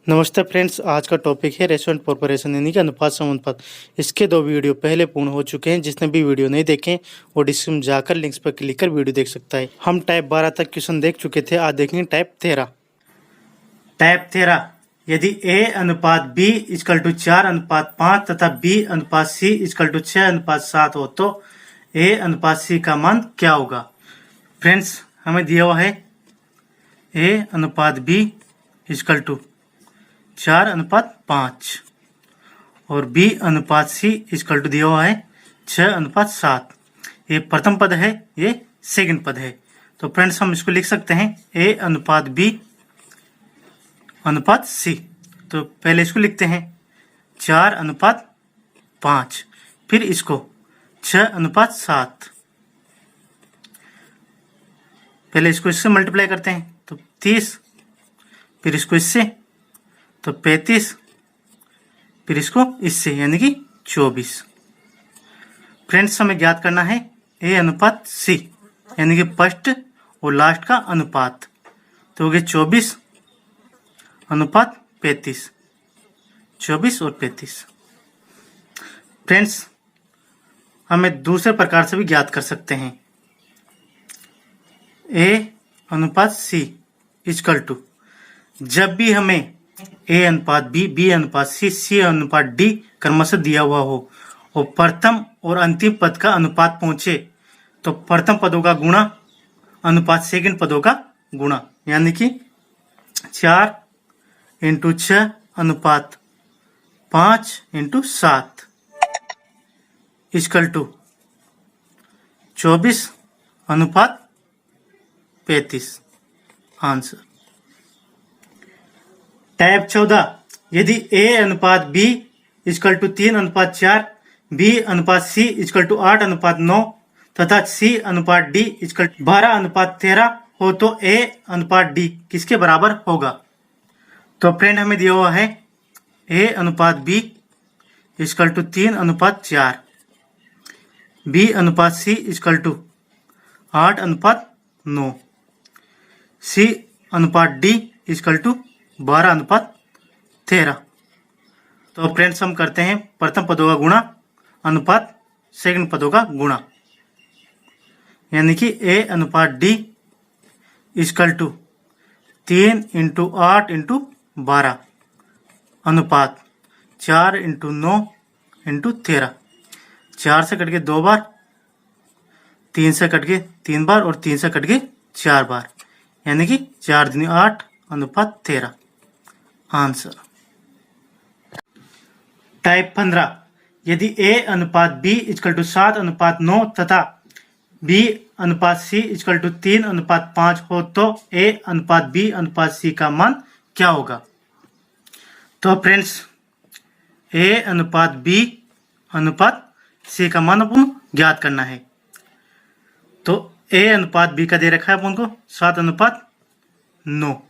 नमस्ते फ्रेंड्स, आज का टॉपिक है रेस्टोरेंट कॉर्पोरेशन यानी कि अनुपात समानुपात। इसके 2 वीडियो पहले पूर्ण हो चुके हैं। जिसने भी वीडियो नहीं देखे वो डिस्क्रिप्शन में जाकर लिंक्स पर क्लिक कर वीडियो देख सकता है। हम टाइप 12 तक क्वेश्चन देख चुके थे, आज देखेंगे टाइप 13। टाइप 13, यदि a अनुपात b इक्वल टू 4:5 तथा b अनुपात c इक्वल टू 6:7 हो तो a अनुपात c का मान क्या होगा। फ्रेंड्स, हमें दिया हुआ है a अनुपात b इक्वल टू 4:5 और b अनुपात c इक्वल टू दिया हुआ है 6:7। ये प्रथम पद है, ये सेकंड पद है। तो फ्रेंड्स, हम इसको लिख सकते हैं a अनुपात b अनुपात c। तो पहले इसको लिखते हैं 4:5, फिर इसको 6:7। पहले इसको इससे मल्टीप्लाई करते हैं तो 30, फिर इसको इससे तो 35, फिर इसको इससे यानी कि 24। फ्रेंड्स, हमें ज्ञात करना है a अनुपात c यानी कि फर्स्ट और लास्ट का अनुपात। तो हो गया 24 अनुपात 35, 24 और 35। फ्रेंड्स, हमें दूसरे प्रकार से भी ज्ञात कर सकते हैं a अनुपात c इक्वल टू, जब भी हमें a अनुपात b, b अनुपात c, c अनुपात d क्रमशः दिया हुआ हो और प्रथम और अंतिम पद का अनुपात पहुंचे तो प्रथम पदों का गुणा अनुपात सेकंड पदों का गुणा, यानी कि 4 × 6 अनुपात 5 × 7 इक्वल टू 24 अनुपात 35 आंसर। टाइप 14, यदि a अनुपात b इक्वल टू 3:4, b अनुपात c इक्वल टू 8:9 तथा c अनुपात d इक्वल टू 12:13 हो तो a अनुपात d किसके बराबर होगा। तो फ्रेंड, हमें दिया हुआ है a अनुपात b इक्वल टू 3:4, b अनुपात c इक्वल टू 8:9, c अनुपात d इक्वल टू 12:13। तो फ्रेंड्स, हम करते हैं प्रथम पदों का गुणा अनुपात सेकंड पदों का गुणा, यानी कि a अनुपात d इक्वल टू 3 × 8 × 12 अनुपात 4 × 9 × 13। 4 से कट के 2 बार, 3 से कट के 3 बार और 3 से कट के 4 बार, यानी कि 4 दूनी 8 अनुपात 13 आंसर। टाइप 15, यदि a अनुपात b इक्वल टू 7:9 तथा b अनुपात c इक्वल टू 3:5 हो तो a अनुपात b अनुपात c का मान क्या होगा। तो फ्रेंड्स, a अनुपात b अनुपात c का मान अपन ज्ञात करना है। तो a अनुपात b का दे रखा है अपन को 7:9,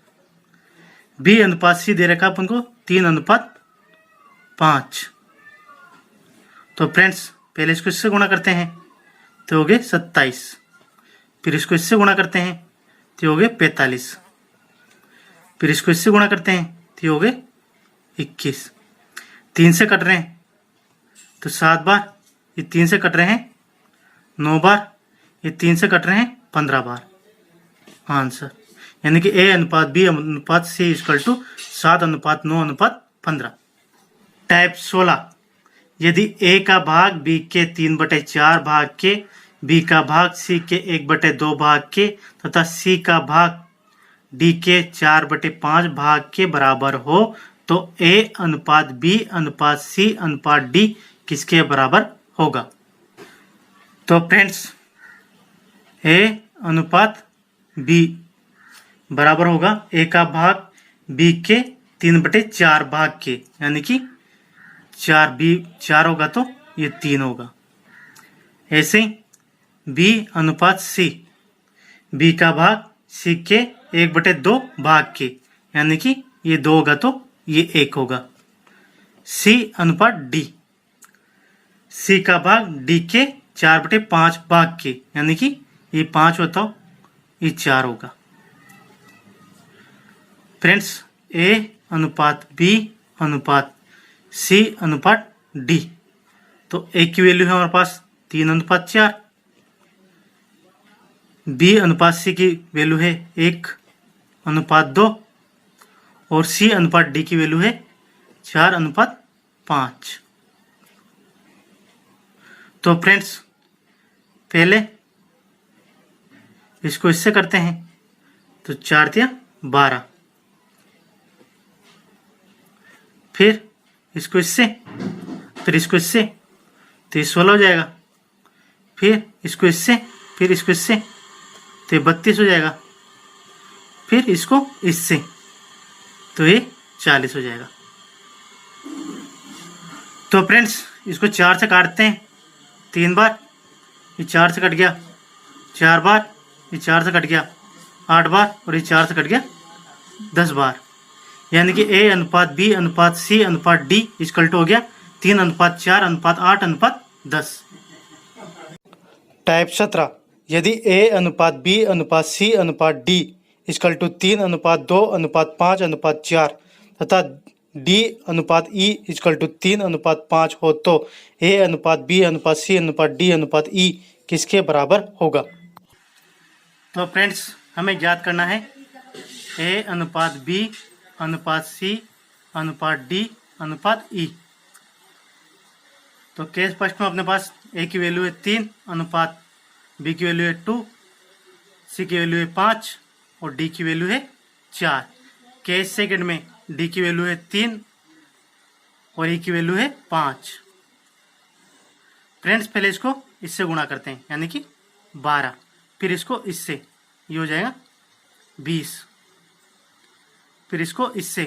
b अनुपात c दे रखा है अपन को 3:5। तो फ्रेंड्स, पहले इसको इससे गुणा करते हैं तो हो गए 27, फिर इसको इससे गुणा करते हैं तो हो गए 45, फिर इसको इससे गुणा करते हैं तो हो गए 21। 3 से कट रहे हैं तो 7 बार, ये 3 से कट रहे हैं 9 बार, ये 3 से कट रहे हैं 15 बार आंसर, यानी कि a अनुपात b अनुपात c इक्वल टू 7:9:15। टाइप 16, यदि a का भाग b के 3/4 भाग के, b का भाग c के 1/2 भाग के तथा c का भाग d के 4/5 भाग के बराबर हो तो a अनुपात b अनुपात c अनुपात d किसके बराबर होगा। तो फ्रेंड्स, a अनुपात b बराबर होगा a का भाग b के 3/4 भाग के, यानी कि 4 होगा तो ये 3 होगा। ऐसे ही b अनुपात c, b का भाग c के 1/2 भाग के, यानी कि ये 2 होगा तो ये 1 होगा। c अनुपात d, c का भाग d के 4/5 भाग के, यानी कि ये 5 होता हो, ये 4 होगा। फ्रेंड्स, a अनुपात बी अनुपात सी अनुपात डी। तो ए की वैल्यू है हमारे पास 3:4, बी अनुपात सी की वैल्यू है 1:2 और सी अनुपात डी की वैल्यू है 4:5। तो फ्रेंड्स पहले इसको इससे करते हैं, तो 4 तिया 12, फिर इसको इससे, फिर इसको इससे, तो ये 16 हो जाएगा, फिर इसको इससे, फिर इसको इससे, तो ये 32 हो जाएगा, फिर इसको इससे, तो ये 40 हो जाएगा। तो फ्रेंड्स इसको 4 से काटते हैं 3 बार, ये 4 से कट गया, 4 बार, ये 4 से कट गया 8 बार, और ये 4 से कट गया 10 बार। यानी कि ए अनुपात बी अनुपात सी अनुपात डी इक्वल टू हो गया 3:4:8:10। टाइप 17, यदि ए अनुपात बी अनुपात सी अनुपात डी इक्वल टू 3:2:5:4 तथा डी अनुपात ई इक्वल टू 3:5 हो तो ए अनुपात बी अनुपात सी अनुपात डी अनुपात ई किसके बराबर होगा। तो फ्रेंड्स हमें ज्ञात करना है ए अनुपात बी अनुपात सी अनुपात डी अनुपात ई। तो केस फर्स्ट में अपने पास ए की वैल्यू है 3 अनुपात बी की वैल्यू है 2, सी की वैल्यू है 5 और डी की वैल्यू है 4। केस सेकंड में डी की वैल्यू है 3 और ई की वैल्यू है 5। फ्रेंड्स पहले इसको इससे गुणा करते हैं, यानी कि 12, फिर इसको इससे, ये हो जाएगा 20, फिर इसको इससे,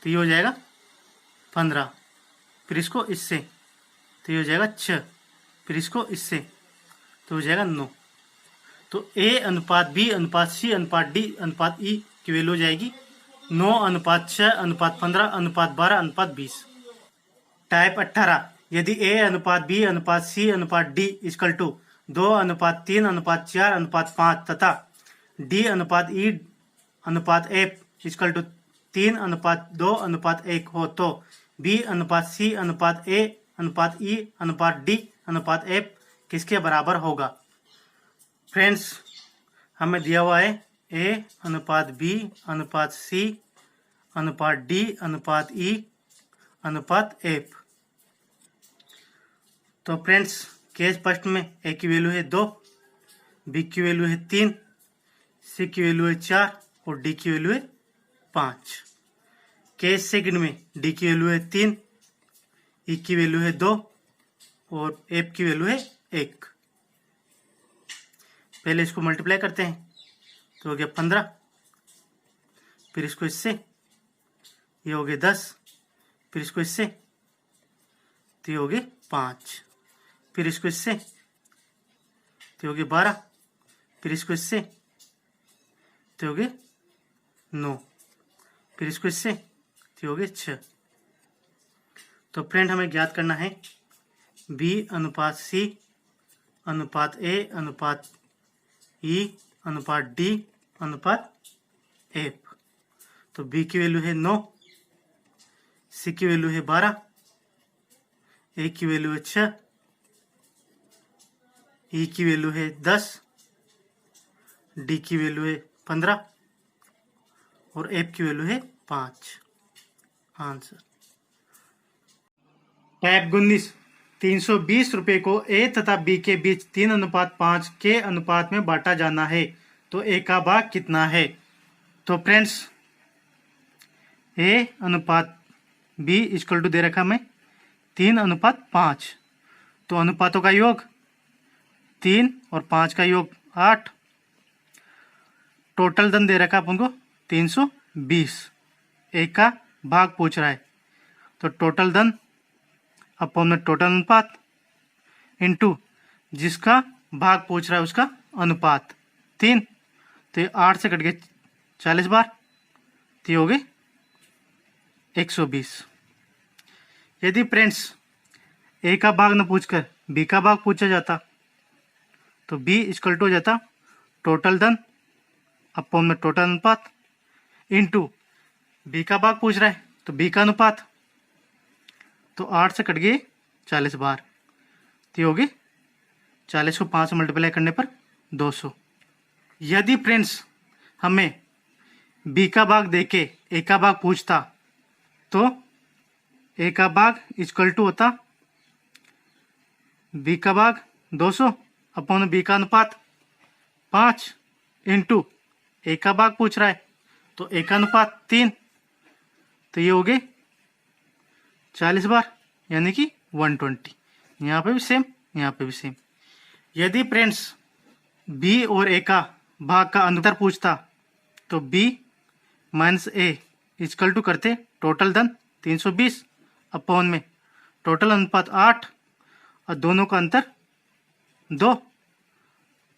तो ये हो जाएगा 15, फिर इसको इससे, तो ये हो जाएगा 6, फिर इसको इससे, तो हो जाएगा 9। तो ए अनुपात बी अनुपात सी अनुपात डी अनुपात ई की वैल्यू हो जाएगी 9:6:15:12:20। टाइप 18, यदि ए अनुपात बी अनुपात सी अनुपात डी इक्वल टू 2:3:4:5 तथा डी अनुपात ई अनुपात एफ इक्वल टू 3:2:1 हो तो बी अनुपात सी अनुपात ए अनुपात ई अनुपात डी अनुपात एफ किसके बराबर होगा। फ्रेंड्स हमें दिया हुआ है ए अनुपात बी अनुपात सी अनुपात डी अनुपात ई अनुपात एफ। तो फ्रेंड्स केस फर्स्ट में ए की वैल्यू है 2, बी की वैल्यू है 3, सी की वैल्यू है 4 और डी की वैल्यू है 5। केस सेकंड में डी की वैल्यू है 3, ई की वैल्यू है 2 और एफ की वैल्यू है 1। पहले इसको मल्टीप्लाई करते हैं, तो हो गया 15, फिर इसको इससे, ये हो गया 10, फिर इसको इससे, तो ये हो गया 5, फिर इसको इससे, तो हो गया 12, फिर इसको इससे, तो हो गया 9, फिर इसको इससे, तो हो गया 6। तो फ्रेंड हमें ज्ञात करना है बी अनुपात सी अनुपात ए अनुपात ई अनुपात डी अनुपात एफ। तो बी की वैल्यू है 9, सी की वैल्यू है 12, ए की वैल्यू है 6, ई की वैल्यू है 10, डी की वैल्यू है 15 और एफ की वैल्यू है 5। आंसर। टाइप 19, 320 रुपए को ए तथा बी के बीच 3:5 के अनुपात में बांटा जाना है, तो ए का भाग कितना है। तो फ्रेंड्स ए अनुपात बी इक्वल टू दे रखा मैं 3:5, तो अनुपातों का योग 3 और 5 का योग 8, टोटल धन दे रखा अपन को 320, ए का भाग पूछ रहा है, तो टोटल धन अपॉन में टोटल अनुपात इनटू जिसका भाग पूछ रहा है उसका अनुपात 3, तो 8 से कट गए 40 बार, तो ये हो गए 120। यदि फ्रेंड्स ए का भाग न पूछकर बी का भाग पूछा जाता तो बी इक्वल टू हो जाता टोटल धन अपॉन में टोटल अनुपात इनटू बी का भाग पूछ रहा है तो बी का अनुपात, तो 8 से कट गए 40 बार, तो ये होगी 40 को 5 से मल्टीप्लाई करने पर 200। यदि फ्रेंड्स हमें बी का भाग देके ए का भाग पूछता तो ए का भाग इक्वल टू होता बी का भाग 200 अपॉन बी का अनुपात 5 इंटू ए का भाग पूछ रहा है तो ए का अनुपात 3, तो ये हो गए 40 बार यानी कि 120। यहाँ पे भी सेम, यहाँ पे भी सेम। यदि फ्रेंड्स बी और ए का भाग का अंतर पूछता तो B minus A equal to करते टोटल धन 320 अपॉन में टोटल अनुपात 8 और दोनों का अंतर 2,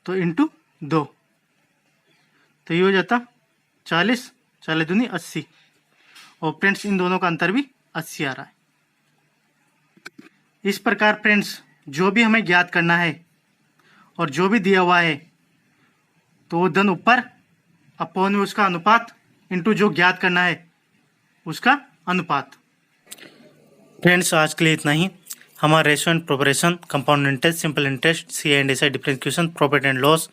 तो इंटू 2, तो ये हो जाता 40, 40 दूनी 80। और फ्रेंड्स इन दोनों का अंतर भी 80 आ रहा है। इस प्रकार फ्रेंड्स जो भी हमें ज्ञात करना है और जो भी दिया हुआ है तो वो धन ऊपर अपॉन में उसका अनुपात इंटू जो ज्ञात करना है उसका अनुपात। फ्रेंड्स आज के लिए इतना ही। हमारा ratio and proportion, compound interest, simple interest, C and S I differentiation, profit and loss,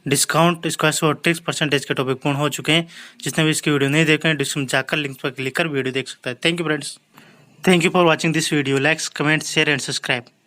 discount, square और ट्रिक्स, परसेंटेज के टॉपिक पूर्ण हो चुके हैं। जिसने भी इसकी वीडियो नहीं देखे डिस्क्रिप्शन में जाकर लिंक पर क्लिक कर वीडियो देख सकता है। Thank you friends, thank you for watching this video. Likes, comment, share and subscribe.